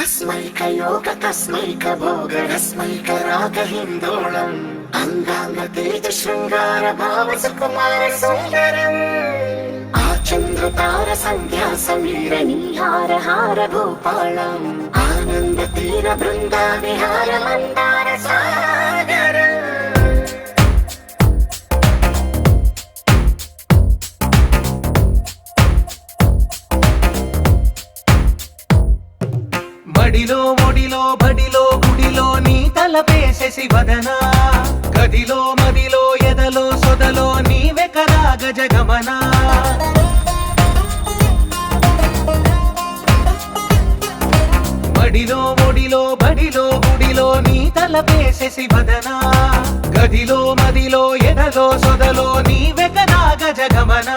अस्मैक योग तस्मैक भोग रस्मैक राग हिंदोलम अंगांग तेज शृंगार भाव सुकुमार सुंदरम आचंद्र तार संध्या समीर निहार हार भूपालम आनंद तीर बृंदा विहार मंदार सागर మడిలో ఒడిలో బడిలో గుడిలో నీ తలపేసేసి వదనా గదిలో మదిలో ఎదలో సొదలో నీవే కదా గజగమనా మడిలో ఒడిలో బడిలో గుడిలో నీ తలపేసేసి వదనా గదిలో మదిలో ఎదలో సొదలో నీవే కదా గజగమనా